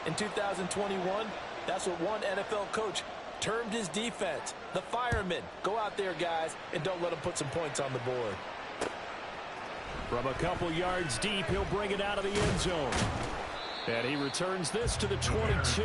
in 2021? That's what one NFL coach termed his defense. The firemen. Go out there, guys, and don't let them put some points on the board. From a couple yards deep, he'll bring it out of the end zone. And he returns this to the 22.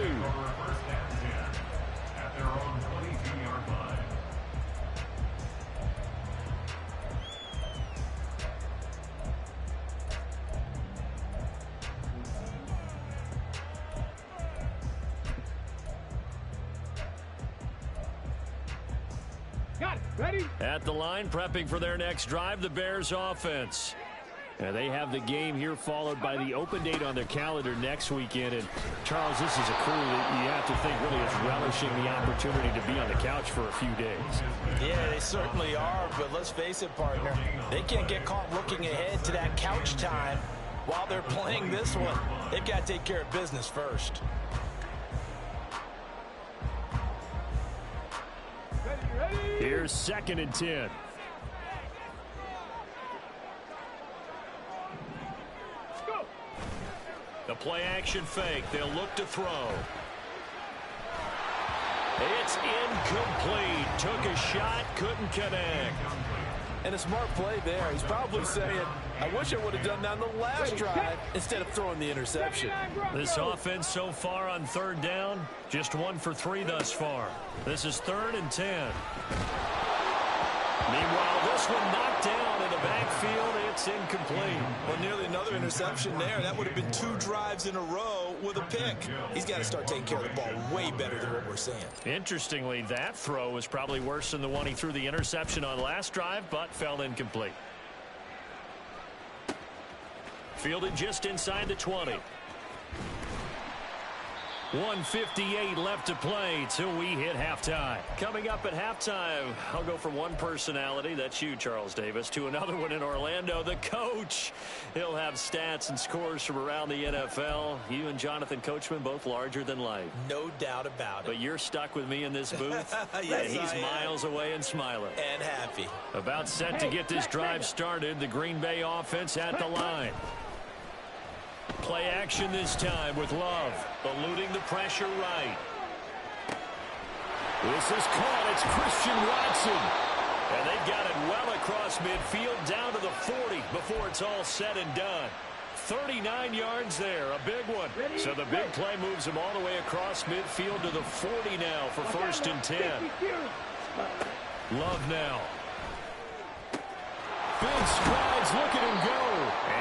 Ready? At the line, prepping for their next drive, the Bears offense. And they have the game here followed by the open date on their calendar next weekend. And, Charles, this is a crew that you have to think really is relishing the opportunity to be on the couch for a few days. Yeah, they certainly are, but let's face it, partner. They can't get caught looking ahead to that couch time while they're playing this one. They've got to take care of business first. Here's 2nd and 10. The play-action fake. They'll look to throw. It's incomplete. Took a shot, couldn't connect. And a smart play there. He's probably saying, I wish I would have done that on the last drive instead of throwing the interception. This offense so far on 3rd down, just 1 for 3 thus far. This is 3rd and 10. Meanwhile, this one knocked down in the backfield. It's incomplete. Well, nearly another interception there. That would have been 2 drives in a row with a pick. He's got to start taking care of the ball way better than what we're saying. Interestingly, that throw was probably worse than the one he threw the interception on last drive, but fell incomplete. Fielded just inside the 20. 1:58 left to play till we hit halftime. Coming up at halftime, I'll go from one personality, that's you, Charles Davis, to another one in Orlando, the coach. He'll have stats and scores from around the NFL. You and Jonathan Coachman both larger than life. No doubt about it. But you're stuck with me in this booth, yes, and he's miles away and smiling. And happy. About set to get this drive started, the Green Bay offense at the line. Play action this time with Love, eluding the pressure right. This is caught. It's Christian Watson. And they've got it well across midfield down to the 40 before it's all said and done. 39 yards there, a big one. So the big play moves him all the way across midfield to the 40 now for 1st and 10. Love now. Big strides, look at him go.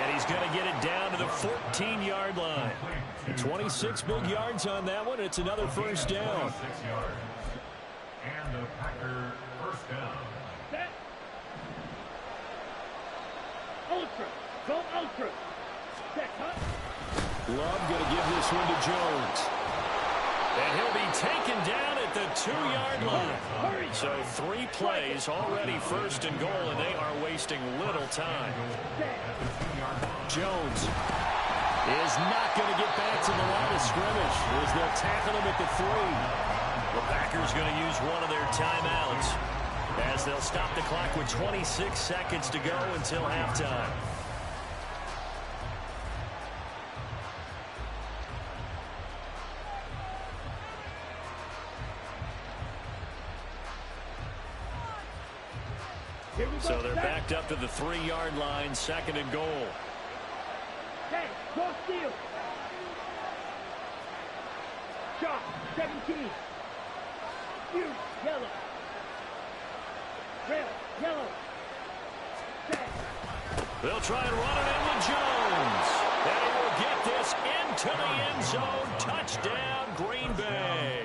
And he's going to get it down to the 14-yard line. 26 big yards on that one. It's another 1st down. And the Packer 1st down. Set. Ultra. Go ultra. Set, huh? Love going to give this one to Jones. And he'll be taken down at the 2-yard line. So 3 plays already 1st and goal, and they are wasting little time. Jones is not going to get back to the line of scrimmage as they'll tackle him at the 3. The Packers going to use one of their timeouts as they'll stop the clock with 26 seconds to go until halftime. So they're backed up to the 3-yard line, 2nd and goal. Hey, cross field. Shot, 17. You, yellow. Red, yellow. Set. They'll try and run it in with Jones. And he will get this into the end zone. Touchdown, Green Bay.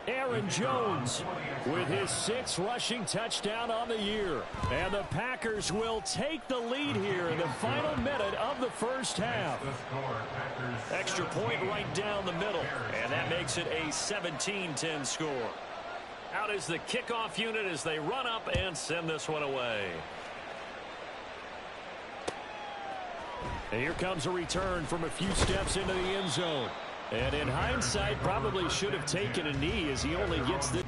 Aaron Jones with his 6th rushing touchdown on the year. And the Packers will take the lead here in the final minute of the 1st half. Extra point right down the middle. And that makes it a 17-10 score. Out is the kickoff unit as they run up and send this one away. And here comes a return from a few steps into the end zone. And in hindsight, probably should have taken a knee as he only gets this.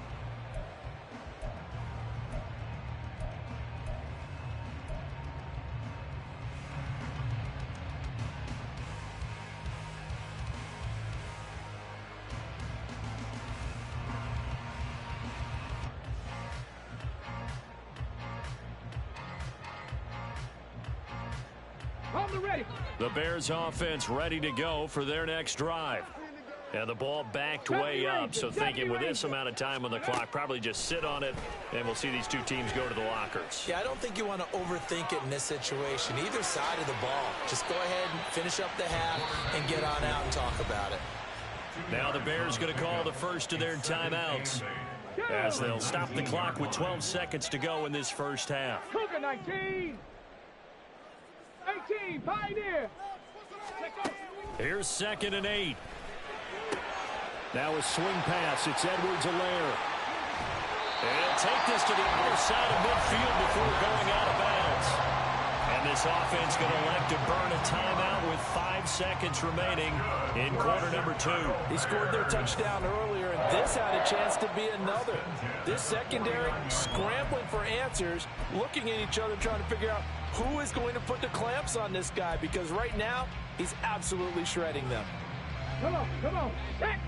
On the ready. The Bears offense ready to go for their next drive. And the ball backed way up, so thinking with this amount of time on the clock, probably just sit on it, and we'll see these two teams go to the lockers. Yeah, I don't think you want to overthink it in this situation. Either side of the ball. Just go ahead and finish up the half and get on out and talk about it. Now the Bears going to call the first of their timeouts as they'll stop the clock with 12 seconds to go in this first half. Cougar 19. 18. Pioneer. Here's 2nd and 8. Now a swing pass. It's Edwards-Helaire. And he'll take this to the other side of midfield before going out of bounds. And this offense going to elect to burn a timeout with 5 seconds remaining in quarter number 2. He scored their touchdown earlier, and this had a chance to be another. This secondary scrambling for answers, looking at each other, trying to figure out who is going to put the clamps on this guy, because right now he's absolutely shredding them. Come on, come on. Set.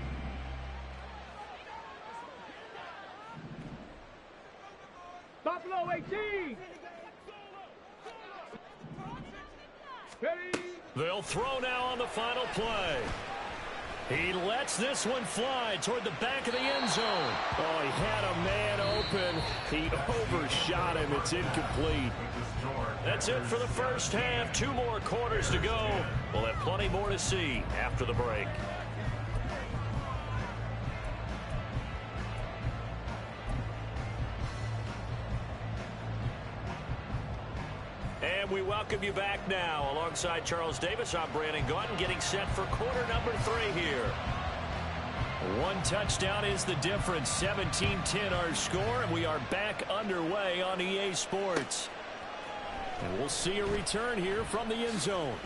Buffalo 18. Ready. They'll throw now on the final play. He lets this one fly toward the back of the end zone. Oh, he had a man open. He overshot him. It's incomplete. That's it for the first half. 2 more quarters to go. We'll have plenty more to see after the break. And we welcome you back now. Alongside Charles Davis, I'm Brandon Gaudin, getting set for quarter number 3 here. 1 touchdown is the difference. 17-10 our score, and we are back underway on EA Sports. And we'll see a return here from the end zone.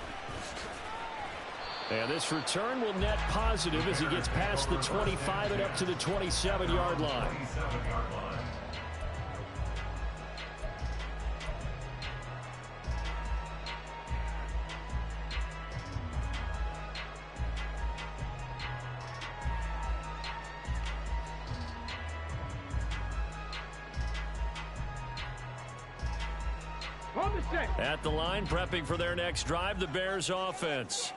And this return will net positive as he gets past the 25 and up to the 27-yard line. At the line, prepping for their next drive, the Bears offense.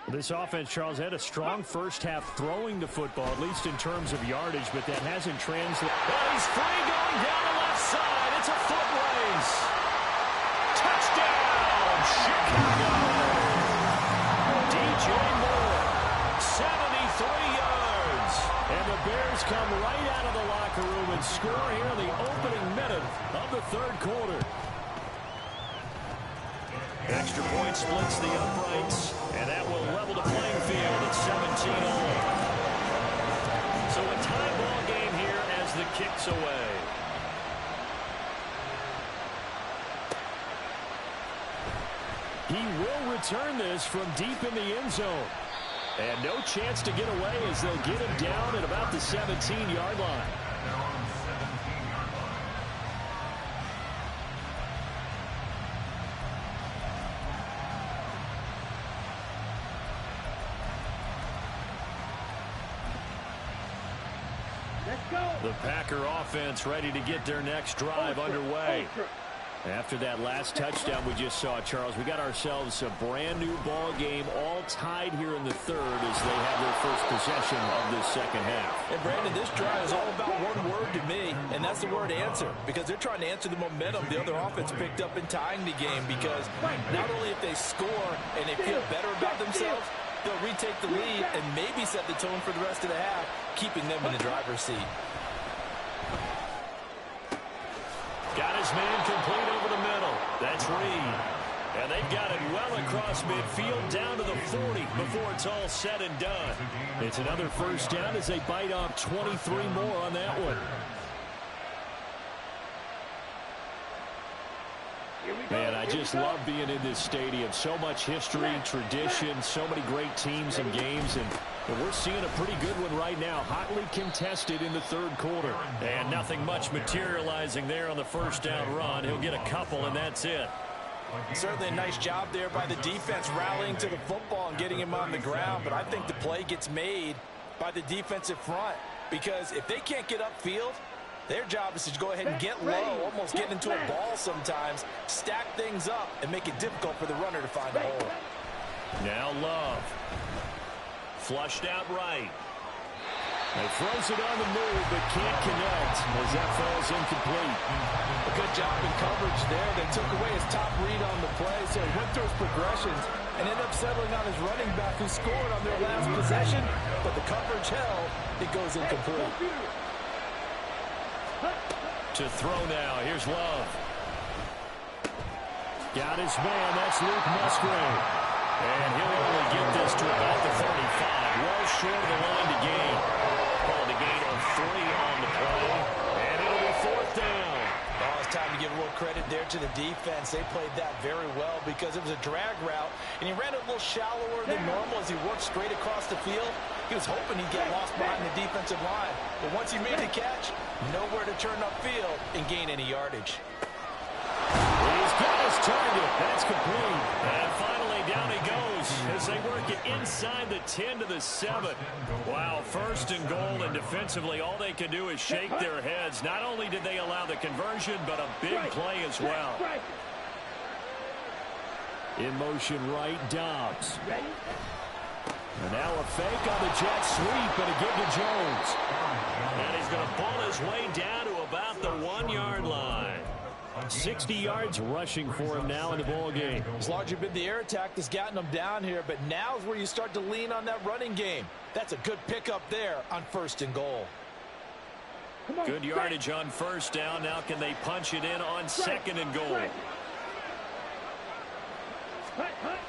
This offense, Charles, had a strong first half throwing the football, at least in terms of yardage, but that hasn't translated. Oh, he's free going down the left side. It's a foot race. Touchdown, Chicago. DJ Moore, 73 yards. And the Bears come right out of the locker room and score here in the opening minute of the 3rd quarter. Extra point splits the uprights, and that will level the playing field at 17-all. So a tie ball game here as the kick's away. He will return this from deep in the end zone. And no chance to get away as they'll get him down at about the 17-yard line. The Packer offense ready to get their next drive underway. After that last touchdown we just saw, Charles, we got ourselves a brand new ball game, all tied here in the 3rd as they have their first possession of this 2nd half. And Brandon, this drive is all about one word to me, and that's the word answer, because they're trying to answer the momentum the other offense picked up in tying the game, because not only if they score and they feel better about themselves, they'll retake the lead and maybe set the tone for the rest of the half, keeping them in the driver's seat. Got his man complete over the middle. That's Reed. And they've got it well across midfield down to the 40 before it's all said and done. It's another first down as they bite off 23 more on that one. Man, I just love being in this stadium. So much history, tradition, so many great teams and games, and we're seeing a pretty good one right now, hotly contested in the 3rd quarter. And nothing much materializing there on the first down run. He'll get a couple, and that's it. Certainly a nice job there by the defense rallying to the football and getting him on the ground, but I think the play gets made by the defensive front, because if they can't get upfield, Their job is to go ahead and get low, almost get into a ball sometimes, stack things up, and make it difficult for the runner to find a hole. Now Love. Flushed out right. He throws it on the move, but can't connect as that falls incomplete. A good job in coverage there. They took away his top read on the play, so he went through his progressions and ended up settling on his running back who scored on their last possession, but the coverage held. It goes incomplete. To throw now. Here's Love. Got his man. That's Luke Musgrave. And he'll only get this to about the 35. Well short of the line to gain. Called a gain of 3 on the play. And it'll be 4th down. Oh, it's time to give a little credit there to the defense. They played that very well because it was a drag route, and he ran it a little shallower than normal as he worked straight across the field. He was hoping he'd get lost behind the defensive line. But once he made the catch, nowhere to turn upfield and gain any yardage. He's got his target. That's complete. And finally down he goes as they work it inside the 10 to the 7. Wow, 1st and goal, and defensively all they can do is shake their heads. Not only did they allow the conversion, but a big play as well. In motion right, Dobbs. And now a fake on the jet sweep, and a give to Jones. And he's going to pull his way down to about the 1-yard line. 60 yards rushing for him now in the ball game. It's largely been the air attack that's gotten him down here, but now is where you start to lean on that running game. That's a good pickup there on 1st and goal. Good yardage on 1st down. Now can they punch it in on 2nd and goal?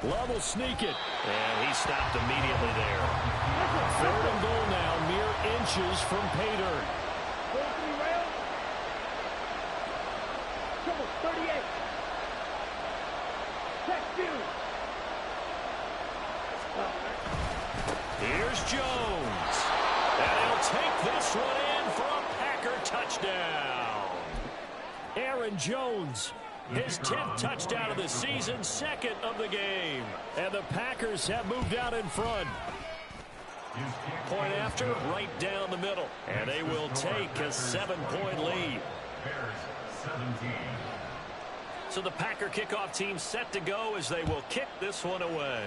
Love will sneak it. And he stopped immediately there. 3rd and goal now, mere inches from pay dirt. 38. Here's Jones. And he'll take this one in for a Packer touchdown. Aaron Jones, his 10th touchdown of the season, 2nd of the game. And the Packers have moved out in front. Point after, right down the middle. And they will take a 7-point lead. So the Packer kickoff team set to go as they will kick this one away.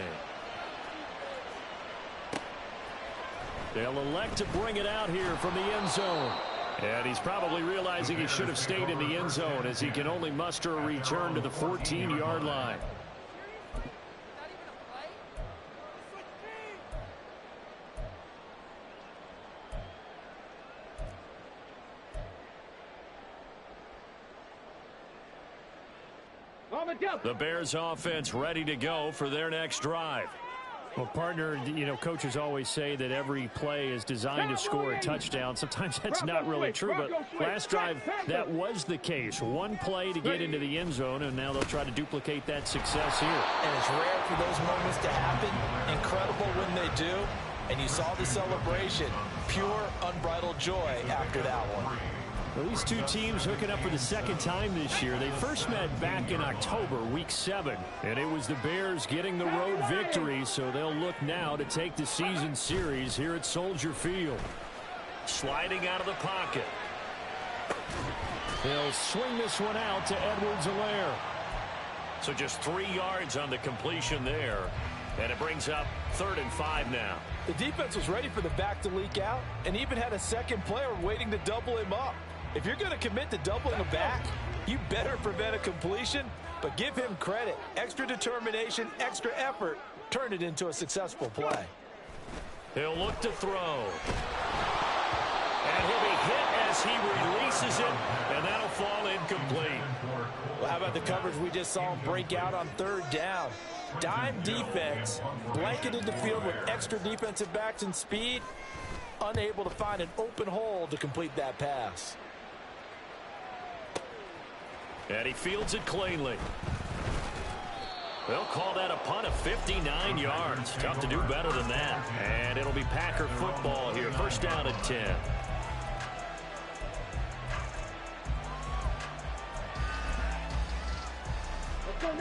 They'll elect to bring it out here from the end zone. And he's probably realizing he should have stayed in the end zone as he can only muster a return to the 14-yard line. The Bears offense ready to go for their next drive. Well, partner, coaches always say that every play is designed to score a touchdoame. Sometimes that's not really true, but last drive, that was the case. One play to get into the end zone, and now they'll try to duplicate that success here. And it's rare for those moments to happen. Incredible when they do. And you saw the celebration. Pure, unbridled joy after that one. Well, these two teams hooking up for the 2nd time this year. They first met back in October, week 7. And it was the Bears getting the road victory, so they'll look now to take the season series here at Soldier Field. Sliding out of the pocket. They'll swing this one out to Edwards-Helaire. So just 3 yards on the completion there. And it brings up 3rd and 5 now. The defense was ready for the back to leak out and even had a second player waiting to double him up. If you're going to commit to doubling a back, you better prevent a completion, but give him credit. Extra determination, extra effort, turn it into a successful play. He'll look to throw. And he'll be hit as he releases it, and that'll fall incomplete. Well, how about the coverage we just saw him break out on 3rd down? Dime defense, blanketed the field with extra defensive backs and speed, unable to find an open hole to complete that pass. And he fields it cleanly. They'll call that a punt of 59 yards. Tough to do better than that. And it'll be Packer football here. 1st down and 10.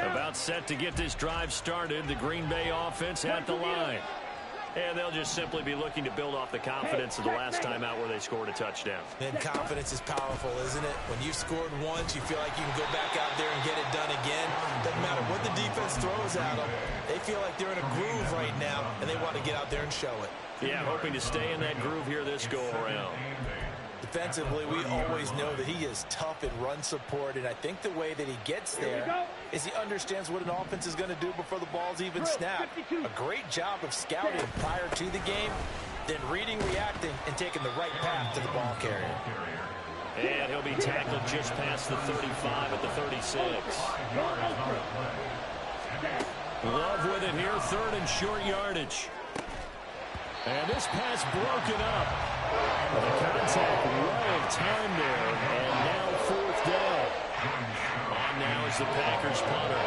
About set to get this drive started. The Green Bay offense at the line. And they'll just simply be looking to build off the confidence of the last time out where they scored a touchdown. And confidence is powerful, isn't it? When you've scored once, you feel like you can go back out there and get it done again. Doesn't matter what the defense throws at them. They feel like they're in a groove right now, and they want to get out there and show it. Yeah, hoping to stay in that groove here this go-around. Defensively, we always know that he is tough in run support, and I think the way that he gets there is he understands what an offense is going to do before the ball's even snapped. A great job of scouting prior to the game, then reading, reacting, and taking the right path to the ball carrier. And he'll be tackled just past the 35 at the 36. Love with it here, third and short yardage. And this pass broken up. The contact well timed there, and now fourth down. On now is the Packers punter,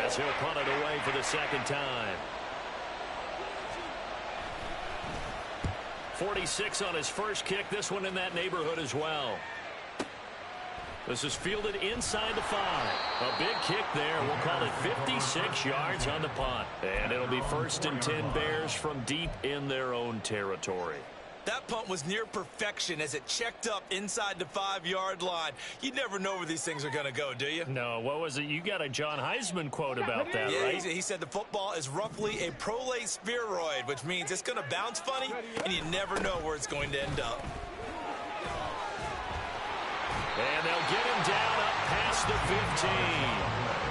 as he'll punt it away for the second time. 46 on his first kick, this one in that neighborhood as well. This is fielded inside the 5. A big kick there. We'll call it 56 yards on the punt. And it'll be 1st and 10 Bears from deep in their own territory. That punt was near perfection as it checked up inside the 5-yard line. You never know where these things are going to go, do you? No, what was it? You got a John Heisman quote about that, yeah, right? He said the football is roughly a prolate spheroid, which means it's going to bounce funny, and you never know where it's going to end up. And they'll get him down up past the 15.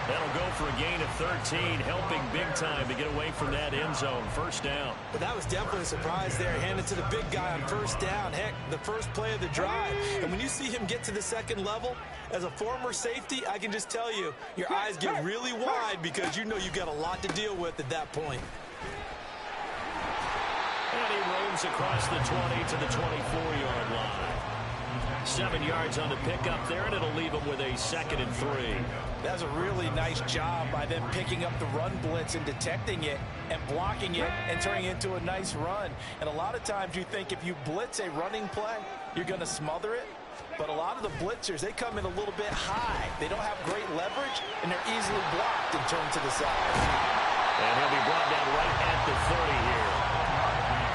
That'll go for a gain of 13, helping big time to get away from that end zone. First down. But that was definitely a surprise there. Handed to the big guy on first down. Heck, the first play of the drive. And when you see him get to the second level, as a former safety, I can just tell you, your eyes get really wide because you know you've got a lot to deal with at that point. And he roams across the 20 to the 24-yard line. 7 yards on the pickup there, and it'll leave him with a 2nd and 3. That's a really nice job by them picking up the run blitz and detecting it and blocking it and turning it into a nice run. And a lot of times you think if you blitz a running play, you're going to smother it. But a lot of the blitzers, they come in a little bit high. They don't have great leverage, and they're easily blocked and turned to the side. And he'll be brought down right at the 30 here.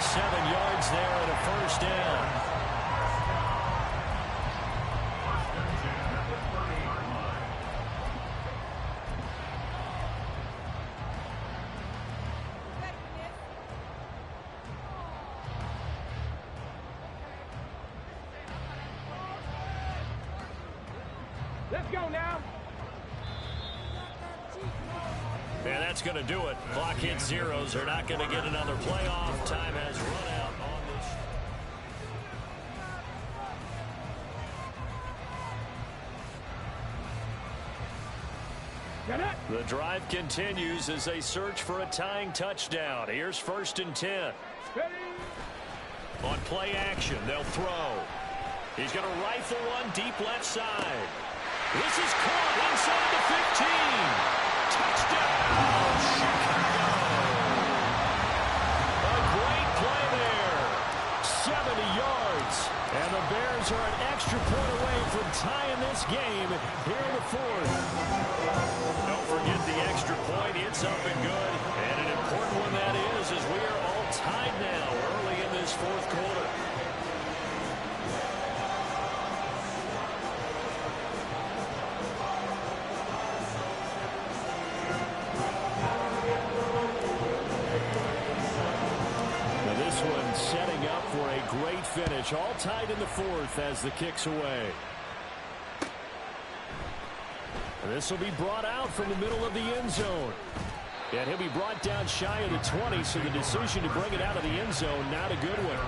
7 yards there and a first down. Let's go now. And that's going to do it. Clock hits zeros. They're not going to get another playoff. Time has run out on this. The drive continues as they search for a tying touchdown. Here's 1st and 10. On play action, they'll throw. He's going to rifle one deep left side. This is caught inside the 15. Touchdown, Chicago. A great play there. 70 yards. And the Bears are an extra point away from tying this game here in the 4th. Don't forget the extra point. It's up and good. And an important one that is, as we are all tied now early in this 4th quarter. Setting up for a great finish. All tied in the 4th as the kick's away. And this will be brought out from the middle of the end zone. And he'll be brought down shy of the 20, so the decision to bring it out of the end zone, not a good one.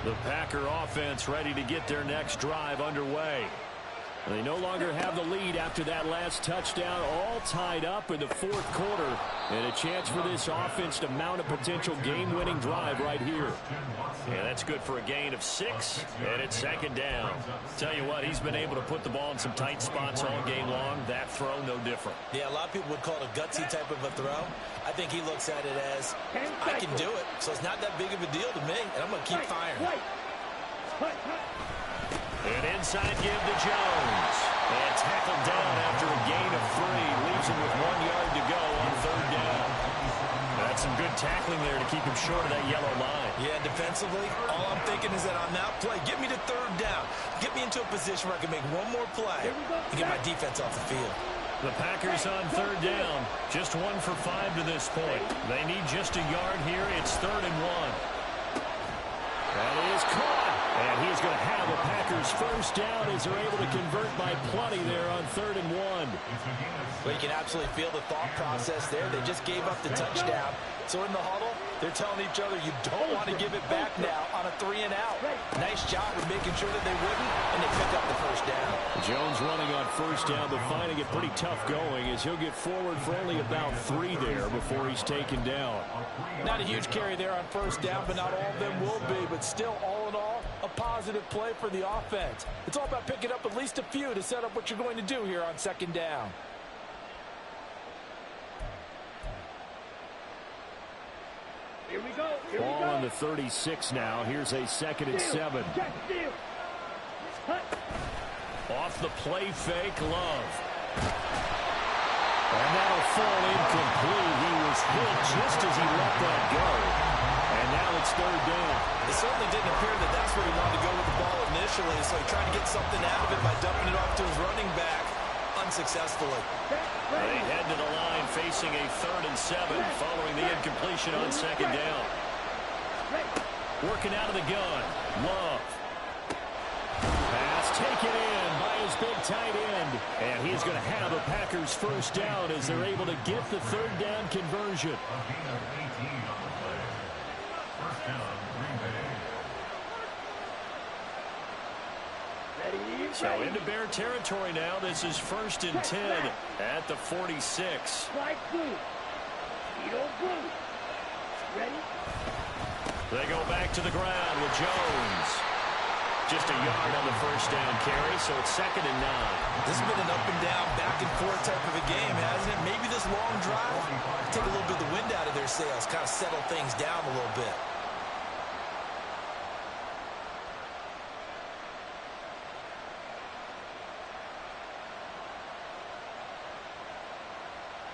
The Packer offense ready to get their next drive underway. They no longer have the lead after that last touchdown, all tied up in the fourth quarter. And a chance for this offense to mount a potential game-winning drive right here. Yeah, that's good for a gain of 6, and it's second down. Tell you what, he's been able to put the ball in some tight spots all game long. That throw, no different. Yeah, a lot of people would call it a gutsy type of a throw. I think he looks at it as, I can do it, so it's not that big of a deal to me, and I'm going to keep firing. An inside give to Jones. And tackled down after a gain of 3. Leaves him with 1 yard to go on third down. That's some good tackling there to keep him short of that yellow line. Yeah, defensively, all I'm thinking is that on that play, get me to third down. Get me into a position where I can make one more play and get my defense off the field. The Packers on third down. Just 1 for 5 to this point. They need just a yard here. It's 3rd and 1. That is caught. And he's going to have a Packers first down as they're able to convert by plenty there on 3rd and 1. Well, you can absolutely feel the thought process there. They just gave up the touchdown. So in the huddle, they're telling each other, you don't want to give it back now on a 3 and out. Nice job of making sure that they wouldn't, and they picked up the first down. Jones running on first down, but finding it pretty tough going as he'll get forward for only about 3 there before he's taken down. Not a huge carry there on first down, but not all of them will be. But still, all in all, a positive play for the offense. It's all about picking up at least a few to set up what you're going to do here on second down. Here we go. Ball on the 36 now. Here's a 2nd and 7. Off the play fake, Love. And that'll fall incomplete. He was hit just as he let that go. And now it's 3rd down. It certainly didn't appear that that's where he wanted to go with the ball initially, so he tried to get something out of it by dumping it off to his running back unsuccessfully. They head to the line facing a 3rd and 7 following the incompletion on second down. Working out of the gun. Love. Pass taken in by his big tight end. And he's going to have a Packers first down as they're able to get the 3rd down conversion. First down, Green Bay. So into Bear territory now. This is 1st and 10 at the 46. Slide blue. Cheeto blue. Ready? They go back to the ground with Jones. Just a yard on the first down carry, so it's 2nd and 9. This has been an up and down, back and forth type of a game, hasn't it? Maybe this long drive take a little bit of the wind out of their sails, kind of settle things down a little bit.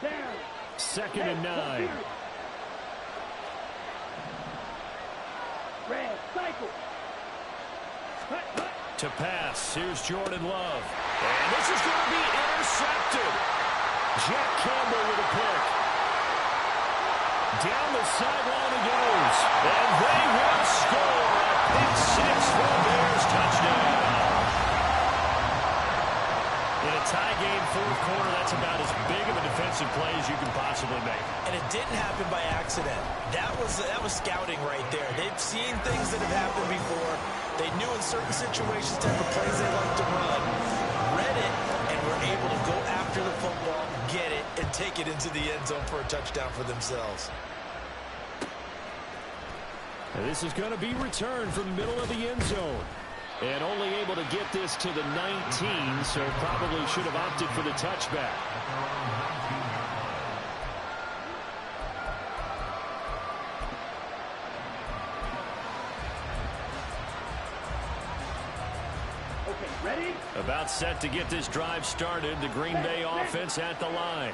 Down. 2nd and 9. Red, cycle. To pass, here's Jordan Love. And this is going to be intercepted. Jack Campbell with a pick. Down the sideline he goes. And they will score a pick 6 for the Bears. Touchdown. In a tie game, fourth quarter, that's about as big of a defensive play as you can possibly make. And it didn't happen by accident. That was scouting right there. They've seen things that have happened before. They knew in certain situations type of plays they like to run, read it, and were able to go after the football, get it, and take it into the end zone for a touchdown for themselves. And this is going to be returned from the middle of the end zone. And only able to get this to the 19, so probably should have opted for the touchback. Okay, ready? About set to get this drive started. The Green Bay offense at the line.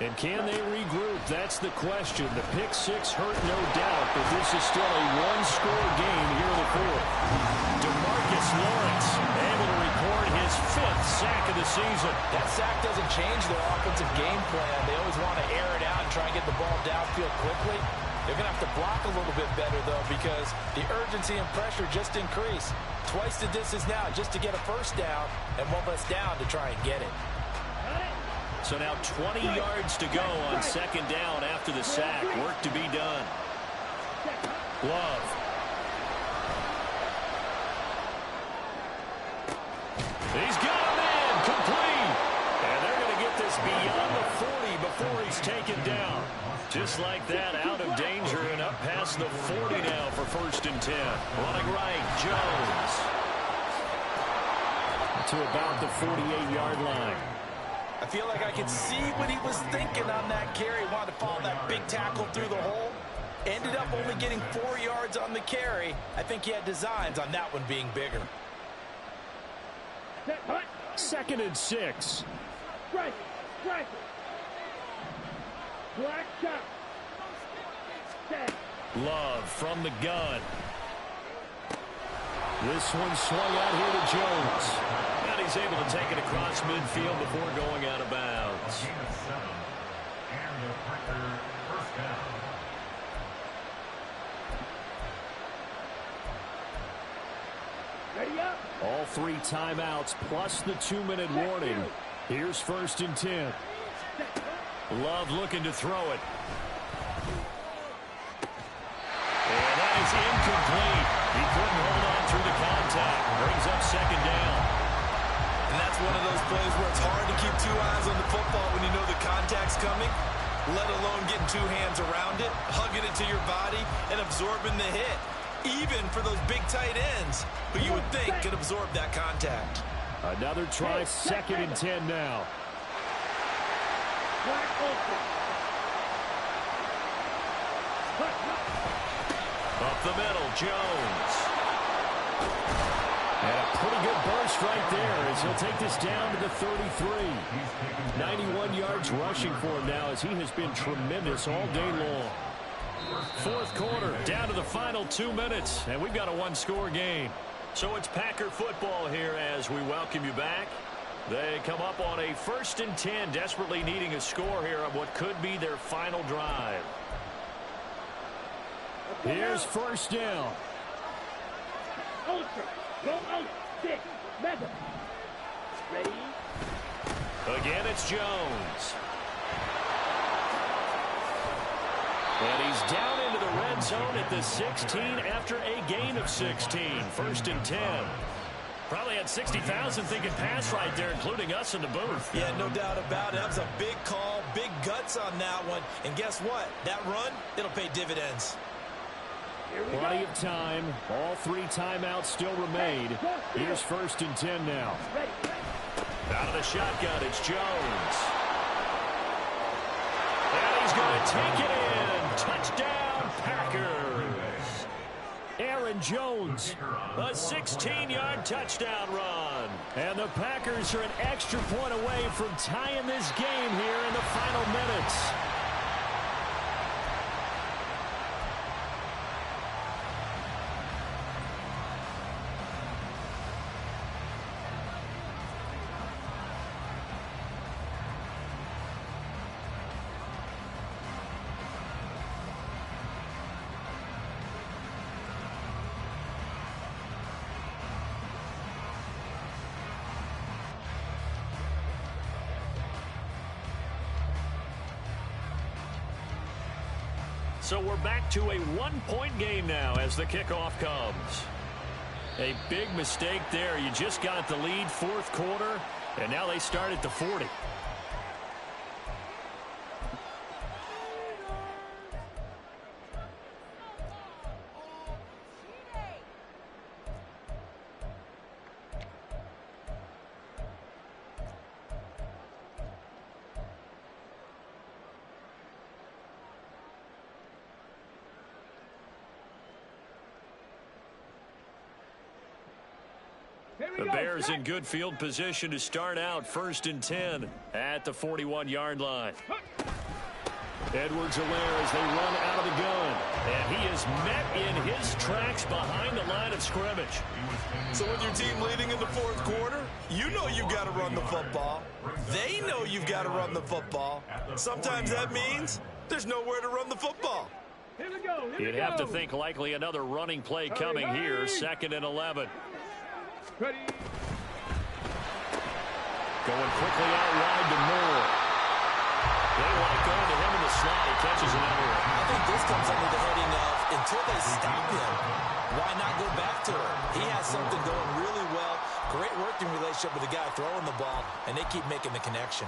And can they regroup? That's the question. The pick 6 hurt, no doubt, but this is still a one-score game here in the fourth. DeMarcus Lawrence able to record his 5th sack of the season. That sack doesn't change their offensive game plan. They always want to air it out and try and get the ball downfield quickly. They're going to have to block a little bit better, though, because the urgency and pressure just increase. Twice the distance now just to get a first down, and 1 less down to try and get it. So now 20 yards to go on second down after the sack. Work to be done. Love. He's got him in. beyond the 40 before he's taken down. Just like that, out of danger and up past the 40 now for 1st and 10. Running right, Jones. To about the 48-yard line. I feel like I could see what he was thinking on that carry. Wanted to follow that big tackle through the hole. Ended up only getting 4 yards on the carry. I think he had designs on that one being bigger. 2nd and 6. Strike it. Black shot. Set. Love from the gun. This one swung out here to Jones. And he's able to take it across midfield before going out of bounds. Gain of 7. And the Packer first down. Ready up. All 3 timeouts plus the 2-minute warning. Here's 1st and 10. Love looking to throw it. And that is incomplete. He couldn't hold on through the contact. Brings up 2nd down. And that's one of those plays where it's hard to keep 2 eyes on the football when you know the contact's coming, let alone getting 2 hands around it, hugging it to your body, and absorbing the hit. Even for those big tight ends who you would think could absorb that contact. Another try, 2nd and 10 now. Black open. Up the middle, Jones. And a pretty good burst right there as he'll take this down to the 33. 91 yards rushing for him now as he has been tremendous all day long. 4th quarter, down to the final 2 minutes, and we've got a 1-score game. So it's Packer football here as we welcome you back. They come up on a 1st and 10, desperately needing a score here on what could be their final drive. Here's 1st down. Ultra. Go out. 6. Mega. Ready. Again, it's Jones. And he's down into the red zone at the 16 after a gain of 16. 1st and 10. Probably had 60,000 thinking pass right there, including us in the booth. Yeah, no doubt about it. That was a big call, big guts on that one. And guess what? That run, it'll pay dividends. Plenty of time. All 3 timeouts still remain. Here's 1st and 10 now. Out of the shotgun, it's Jones. And he's going to take it in. Touchdown, Packers. Aaron Jones. A 16-yard touchdown run. And the Packers are an extra point away from tying this game here in the final minutes. So we're back to a 1-point game now as the kickoff comes. A big mistake there. You just got the lead 4th quarter, and now they start at the 40. The Bears in good field position to start out 1st and 10 at the 41-yard line. Edwards-Helaire as they run out of the gun. And he is met in his tracks behind the line of scrimmage. So with your team leading in the 4th quarter, you know you've got to run the football. They know you've got to run the football. Sometimes that means there's nowhere to run the football. Here we go. You'd have to think likely another running play coming here, 2nd and 11. Ready. Going quickly out wide to Moore. They like going to him in the slot. He catches it everywhere. I think this comes under the heading of until they stop him, why not go back to him? He has something going really well. Great working relationship with the guy throwing the ball, and they keep making the connection.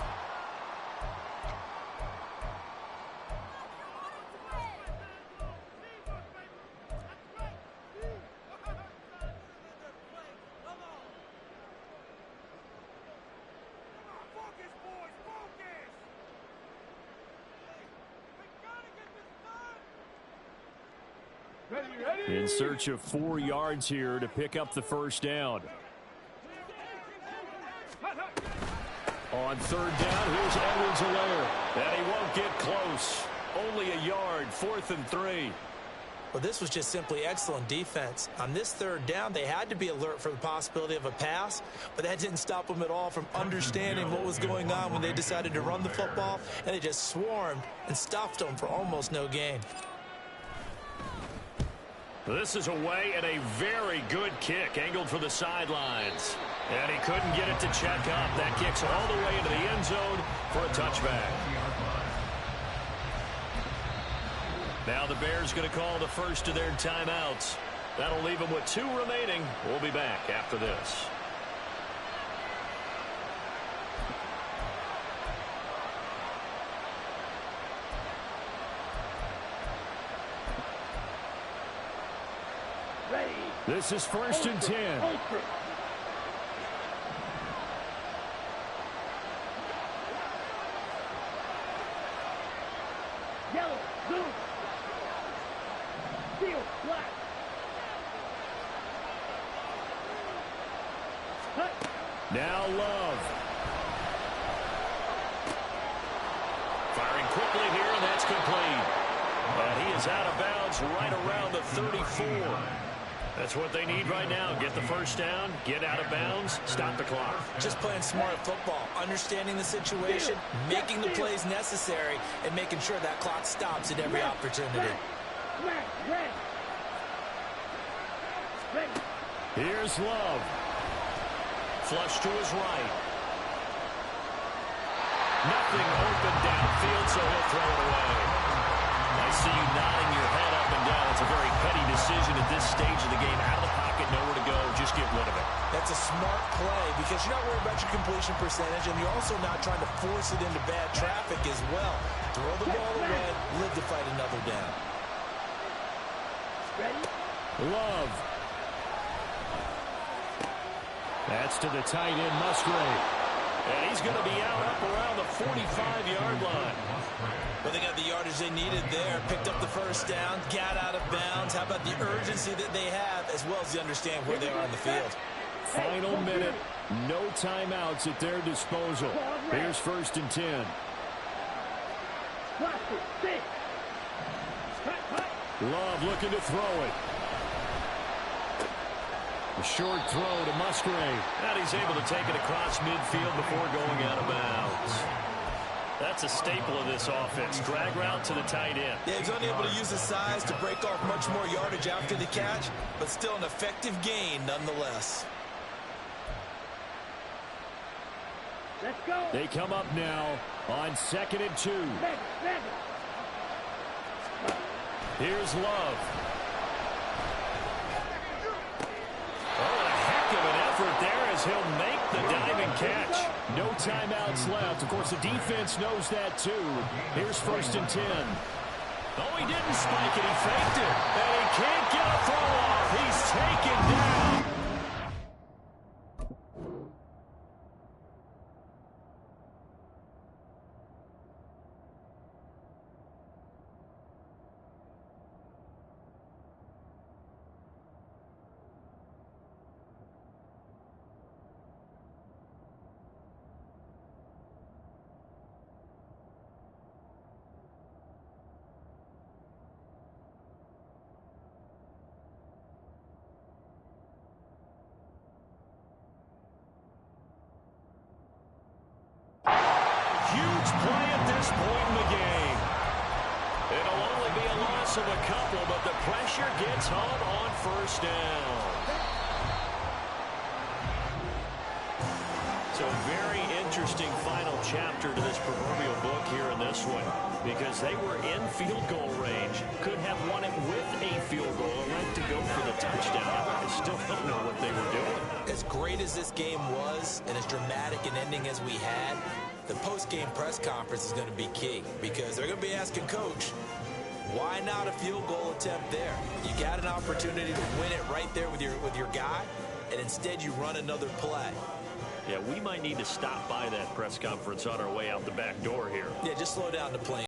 In search of 4 yards here to pick up the first down. On third down, here's Edwards-Helaire. And he won't get close. Only a yard, 4th and 3. Well, this was just simply excellent defense. On this third down, they had to be alert for the possibility of a pass, but that didn't stop them at all from understanding what was going on when they decided to run the football, and they just swarmed and stuffed them for almost no gain. This is away and a very good kick, angled for the sidelines. And he couldn't get it to check up. That kicks all the way into the end zone for a touchback. Now the Bears going to call the first of their timeouts. That'll leave them with 2 remaining. We'll be back after this. Ready. This is 1st and 10. Ultra. Yellow, blue. Steel, black. Cut. Now Love. Firing quickly here, and that's complete. And he is out of bounds right around the 34. That's what they need right now. Get the first down, get out of bounds, stop the clock. Just playing smart football, understanding the situation, making the plays necessary, and making sure that clock stops at every opportunity. Red, red. Ready. Here's Love. Flush to his right. Nothing open downfield, so he'll throw it away. I see you nodding your head up and down. It's a very petty decision at this stage of the game. Out of the pocket, nowhere to go. Just get rid of it. That's a smart play because you're not worried about your completion percentage, and you're also not trying to force it into bad traffic as well. Throw the ball away, live to fight another down. Ready. Love. That's to the tight end, Musgrave. And he's going to be out up around the 45-yard line. Well, they got the yardage they needed there, picked up the first down, got out of bounds. How about the urgency that they have, as well as they understand where they are on the field. Final minute, no timeouts at their disposal. Here's 1st and 10. Plastic, stick. Cut, cut. Love looking to throw it. A short throw to Musgrave. And he's able to take it across midfield before going out of bounds. That's a staple of this offense. Drag route to the tight end. Yeah, he's only able to use his size to break off much more yardage after the catch, but still an effective gain nonetheless. Let's go. They come up now on 2nd and 2. Here's Love. Oh, a heck of an effort there as he'll make the diving catch. No timeouts left. Of course, the defense knows that too. Here's 1st and 10. Oh, he didn't spike it. He faked it. And he can't get a throw off. He's taken down. Huge play at this point in the game. It'll only be a loss of a couple, but the pressure gets home on 1st down. So very interesting final chapter to this proverbial book here in this one, because they were in field goal range, could have won it with a field goal and went to go for the touchdown. I still don't know what they were doing. As great as this game was and as dramatic an ending as we had, the post-game press conference is going to be key because they're going to be asking Coach, why not a field goal attempt there? You got an opportunity to win it right there with your guy, and instead you run another play. Yeah, we might need to stop by that press conference on our way out the back door here. Yeah, just slow down the plane.